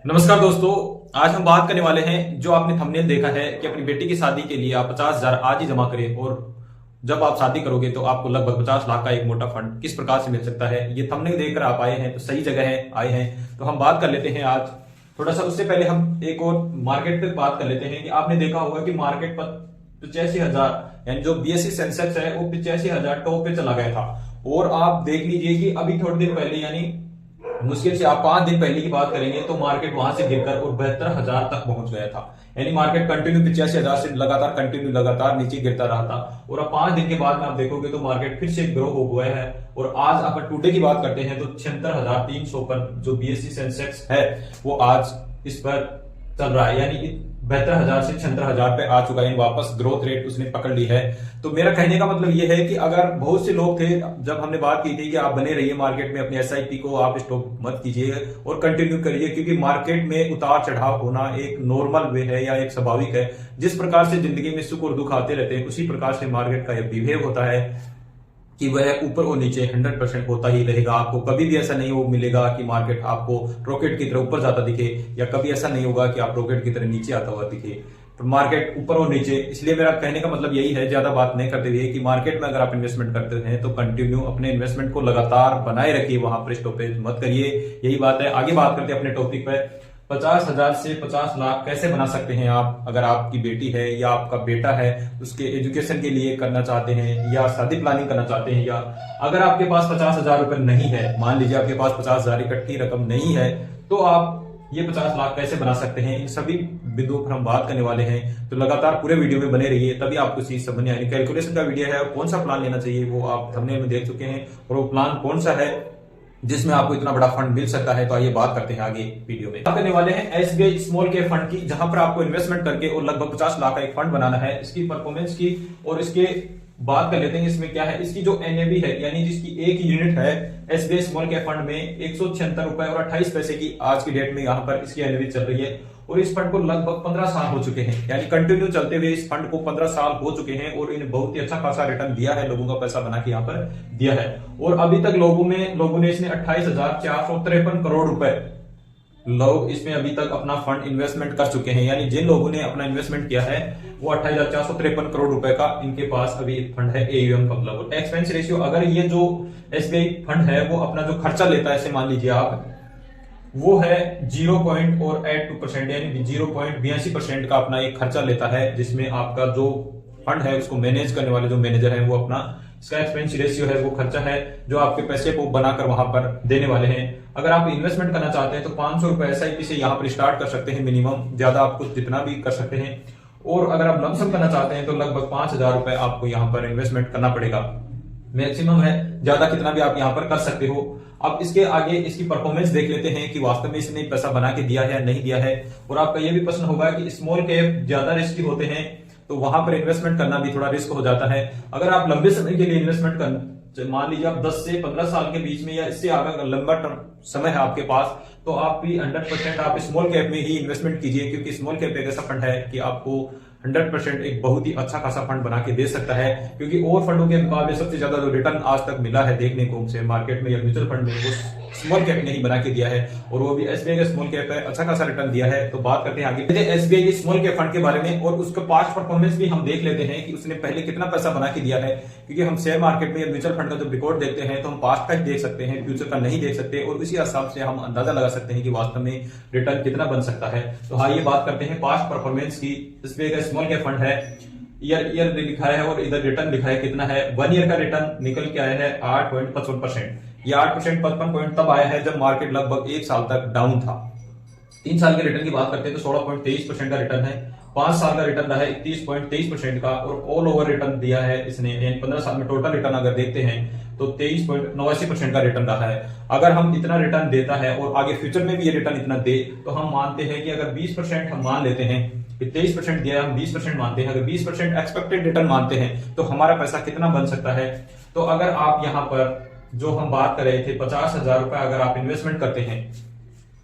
नमस्कार दोस्तों। आज हम बात करने वाले हैं, जो आपने थंबनेल देखा है कि अपनी बेटी की शादी के लिए आप 50,000 आज ही जमा करें और जब आप शादी करोगे तो आपको लगभग 50 लाख का एक मोटा फंड किस प्रकार से मिल सकता है। ये थंबनेल देखकर आप आए हैं तो सही जगह है आए हैं। तो हम बात कर लेते हैं आज थोड़ा सा। उससे पहले हम एक और मार्केट पे बात कर लेते हैं कि आपने देखा होगा कि मार्केट पर 85,000 यानी जो बीएसई सेंसेक्स है वो 85,000 टॉप पे चला गया था। और आप देख लीजिए कि अभी थोड़ी देर पहले यानी मुश्किल से आप 5 दिन पहले की बात करेंगे तो मार्केट वहां से गिरकर और 72,000 तक पहुंच गया था। यानी मार्केट कंटिन्यू 85,000 से लगातार नीचे गिरता रहा था। और अब 5 दिन के बाद में आप देखोगे तो मार्केट फिर से ग्रो हो गया है। और आज अगर टुडे की बात करते हैं तो 76,300 पर जो बीएसई सेंसेक्स है वो आज इस पर चल रहा है, यानी 72,000 से 76,000 पे आ चुका है। वापस ग्रोथ रेट उसने पकड़ ली है। तो मेरा कहने का मतलब ये है कि अगर बहुत से लोग थे, जब हमने बात की थी कि आप बने रहिए मार्केट में, अपनी एसआईपी को आप स्टॉप मत कीजिए और कंटिन्यू करिए, क्योंकि मार्केट में उतार चढ़ाव होना एक नॉर्मल वे है या एक स्वाभाविक है। जिस प्रकार से जिंदगी में सुख और दुख आते रहते हैं उसी प्रकार से मार्केट का यह बिहेव होता है कि वह ऊपर और नीचे 100% होता ही रहेगा। आपको कभी भी ऐसा नहीं हो मिलेगा कि मार्केट आपको रॉकेट की तरह ऊपर जाता दिखे, या कभी ऐसा नहीं होगा कि आप रॉकेट की तरह नीचे आता हुआ दिखे। तो मार्केट ऊपर और नीचे, इसलिए मेरा कहने का मतलब यही है, ज्यादा बात नहीं करते हुए, कि मार्केट में अगर आप इन्वेस्टमेंट करते हैं तो कंटिन्यू अपने इन्वेस्टमेंट को लगातार बनाए रखिए, वहां पर स्टॉपेज मत करिए। यही बात है। आगे बात करते हैं अपने टॉपिक पर। 50,000 से 50 लाख कैसे बना सकते हैं आप, अगर आपकी बेटी है या आपका बेटा है उसके एजुकेशन के लिए करना चाहते हैं या शादी प्लानिंग करना चाहते हैं, या अगर आपके पास 50,000 रुपए नहीं है, मान लीजिए आपके पास 50,000 इकट्ठी रकम नहीं है, तो आप ये 50 लाख कैसे बना सकते हैं, इन सभी बिंदुओं पर हम बात करने वाले हैं। तो लगातार पूरे वीडियो में बने रहिए, तभी आपको चीज समझ में आएगी। कैलकुलेशन का वीडियो है और कौन सा प्लान लेना चाहिए वो आप थंबनेल में देख चुके हैं, और वो प्लान कौन सा है जिसमें आपको इतना बड़ा फंड मिल सकता है। तो आइए बात करते हैं आगे वीडियो में। बात करने वाले हैं एसबीआई स्मॉल कैप फंड की, जहां पर आपको इन्वेस्टमेंट करके और लगभग 50 लाख का एक फंड बनाना है। इसकी परफॉर्मेंस की और इसके बात कर लेते हैं इसमें क्या है। इसकी जो एनएवी है, यानी जिसकी एक यूनिट है एसबीआई स्मॉल कैप फंड में 176 रुपए और 28 पैसे की आज की डेट में यहाँ पर इसकी एनएवी चल रही है। और इस फंड को लगभग 15 साल हो चुके हैं, यानी कंटिन्यू चलते हुए इस फंड को 15 साल हो चुके हैं। और इन्हें बहुत ही अच्छा खासा रिटर्न दिया है, लोगों का पैसा बना के यहाँ पर दिया है। और अभी तक लोगों ने इसने 28,453 करोड़ रुपए लोग इसमें अभी तक अपना फंड इन्वेस्टमेंट कर चुके हैं। यानी जिन लोगों ने अपना इन्वेस्टमेंट किया है वो 28,453 करोड़ रुपए का इनके पास अभी फंड है एयूएम का मतलब। एक्सपेंस रेशियो, अगर ये जो एसबीआई फंड है वो अपना जो खर्चा लेता है, ऐसे मान लीजिए आप, वो है 0.82%, यानी 0.82% का अपना एक खर्चा लेता है, जिसमें आपका जो फंड है उसको मैनेज करने वाले जो मैनेजर है वो अपना, इसका एक्सपेंस रेशियो है वो खर्चा है जो आपके पैसे को बनाकर वहां पर देने वाले हैं। अगर आप इन्वेस्टमेंट करना चाहते हैं तो 500 रुपए एसआईपी से यहाँ पर स्टार्ट कर सकते हैं मिनिमम, ज्यादा आपको जितना भी कर सकते हैं। और अगर आप लमसम करना चाहते हैं तो लगभग 5,000 रुपए आपको यहाँ पर इन्वेस्टमेंट करना पड़ेगा, मैक्सिमम है, ज्यादा कितना भी आप यहाँ पर कर सकते हो। अब इसके आगे इसकी परफॉर्मेंस देख लेते हैं कि वास्तव में इसने पैसा बना के दिया है या नहीं दिया है। और आपका यह भी प्रश्न होगा कि स्मॉल कैप ज्यादा रिस्की होते हैं तो वहां पर इन्वेस्टमेंट करना भी थोड़ा रिस्क हो जाता है। अगर आप लंबे समय के लिए इन्वेस्टमेंट कर, मान लीजिए आप 10 से 15 साल के बीच में या इससे आगे लंबा समय है आपके पास, तो आप भी 100% आप स्मॉल कैप में ही इन्वेस्टमेंट कीजिए, क्योंकि स्मॉल कैप एक ऐसा फंड है कि आपको 100% एक बहुत ही अच्छा खासा फंड बना के दे सकता है। क्योंकि और फंडों के मुकाबले सबसे ज्यादा जो रिटर्न आज तक मिला है देखने को उनसे मार्केट में या म्यूचुअल फंड में, वो स्मॉल कैप ने ही बना के दिया है, और वो भी एसबीआई का स्मॉल कैप है, अच्छा खासा रिटर्न दिया है। तो बात करते हैं आगे एसबीआई स्मॉल कैप फंड के बारे में, और उसका पास्ट परफॉर्मेंस भी हम देख लेते हैं कि उसने पहले कितना पैसा बना के दिया है। क्योंकि हम शेयर मार्केट में या म्यूचुअल फंड का जब रिकॉर्ड देखते हैं तो हम पास्ट का देख सकते हैं, फ्यूचर का नहीं देख सकते, और उसी हिसाब से हम अंदाजा लगा सकते हैं कि वास्तव में रिटर्न कितना बन सकता है। तो हाँ, ये बात करते हैं पास्ट परफॉर्मेंस की। एसबीआई का स्मॉल कैप फंड है, ईयर लिखा है और इधर रिटर्न लिखा है कितना है। 1 ईयर का रिटर्न निकल के आया है 8.55%। ये 8.55 पॉइंट तब आया है जब मार्केट लगभग 1 साल तक डाउन था। 3 साल के रिटर्न की बात करते हैं तो 16.23% का रिटर्न है। 5 साल का रिटर्न रहा है 31.23% का, और ऑल ओवर रिटर्न दिया है इसने, यानी 15 साल में टोटल रिटर्न अगर देखते हैं तो 23.89% का रिटर्न रहा है। अगर हम इतना रिटर्न देता है और आगे फ्यूचर में भी ये रिटर्न इतना दे, तो हम मानते हैं कि अगर 20% हम मान लेते हैं, 23% दिया है, हम 20% मानते हैं, अगर 20% एक्सपेक्टेड रिटर्न मानते हैं तो हमारा पैसा कितना बन सकता है। तो अगर आप यहाँ पर जो हम बात कर रहे थे 50,000 रुपए अगर आप इन्वेस्टमेंट करते हैं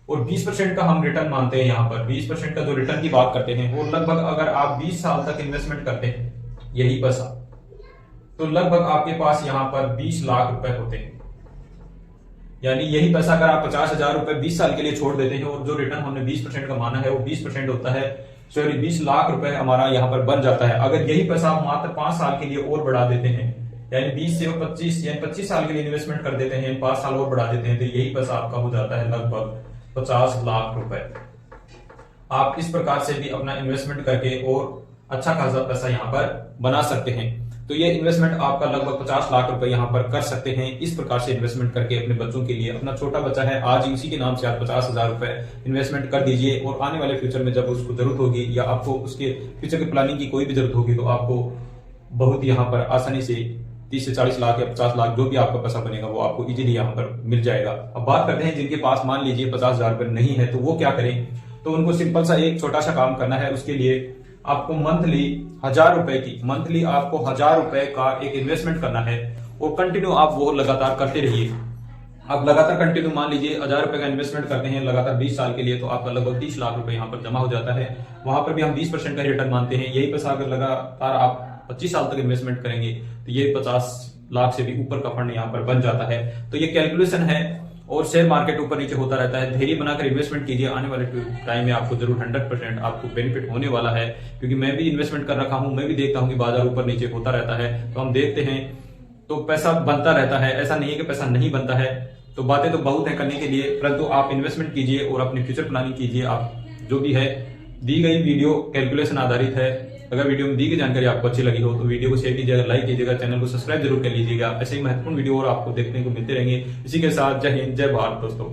और 20% का हम रिटर्न मानते हैं, यहाँ पर 20% का जो रिटर्न की बात करते हैं वो लगभग अगर आप 20 साल तक इन्वेस्टमेंट करते हैं यही पैसा, तो लगभग आपके पास यहाँ पर 20 लाख रुपए होते हैं। यानी यही पैसा अगर आप 50,000 रुपए 20 साल के लिए छोड़ देते हैं और जो रिटर्न हमने 20% का माना है वो 20% होता है, सॉरी 20 लाख रुपए हमारा यहाँ पर बन जाता है। अगर यही पैसा आप मात्र 5 साल के लिए और बढ़ा देते हैं, यानी 20 से 25 यानी 25 साल के लिए इन्वेस्टमेंट कर देते हैं, 5 साल और बढ़ा देते हैं, तो यही पैसा आपका हो जाता है लगभग 50 लाख रुपए। आप इस प्रकार से भी अपना इन्वेस्टमेंट करके और अच्छा खासा पैसा यहाँ पर बना सकते हैं। तो ये इन्वेस्टमेंट आपका लगभग 50 लाख रुपए यहाँ पर कर सकते हैं। इस प्रकार से इन्वेस्टमेंट करके अपने बच्चों के लिए, अपना छोटा बच्चा है आज ही उसी के नाम से आप 50,000 रुपए इन्वेस्टमेंट कर दीजिए और आने वाले फ्यूचर में जब उसको जरूरत होगी या आपको उसके फ्यूचर की प्लानिंग की कोई भी जरूरत होगी तो आपको बहुत यहाँ पर आसानी से 30 से 40 लाख या 50 लाख जो भी आपका पैसा बनेगा वो आपको इजीली यहाँ पर मिल जाएगा। अब बात करते हैं जिनके पास मान लीजिए 50,000 रुपए नहीं है तो वो क्या करें। तो उनको सिंपल सा एक छोटा सा काम करना है। उसके लिए आपको मंथली 1,000 रुपए की, मंथली आपको 1,000 रुपए का एक इन्वेस्टमेंट करना है और कंटिन्यू आप वो लगातार करते रहिए। आप लगातार कंटिन्यू मान लीजिए 1,000 रुपए का इन्वेस्टमेंट करते हैं लगातार 20 साल के लिए, तो आपका लगभग 30 लाख रुपए यहाँ पर जमा हो जाता है। वहां पर भी हम 20% का रिटर्न मानते हैं। यही पैसा अगर लगातार आप 25 साल तक इन्वेस्टमेंट करेंगे तो ये 50 लाख से भी ऊपर का फंड यहाँ पर बन जाता है। तो ये कैलकुलेशन है और शेयर मार्केट ऊपर नीचे होता रहता है। धैर्य बनाकर इन्वेस्टमेंट कीजिए, आने वाले टाइम में आपको जरूर 100% आपको बेनिफिट होने वाला है। क्योंकि मैं भी इन्वेस्टमेंट कर रखा हूं, मैं भी देखता हूं कि बाजार ऊपर नीचे होता रहता है, तो हम देखते हैं तो पैसा बनता रहता है। ऐसा नहीं है कि पैसा नहीं बनता है। तो बातें तो बहुत है करने के लिए, परंतु आप इन्वेस्टमेंट कीजिए और अपनी फ्यूचर प्लानिंग कीजिए। आप जो भी है, दी गई वीडियो कैलकुलेशन आधारित है। अगर वीडियो में दी गई जानकारी आपको अच्छी लगी हो तो वीडियो को शेयर कीजिएगा, लाइक कीजिएगा, चैनल को सब्सक्राइब जरूर कर लीजिएगा। ऐसे ही महत्वपूर्ण वीडियो और आपको देखने को मिलते रहेंगे। इसी के साथ जय हिंद, जय भारत दोस्तों।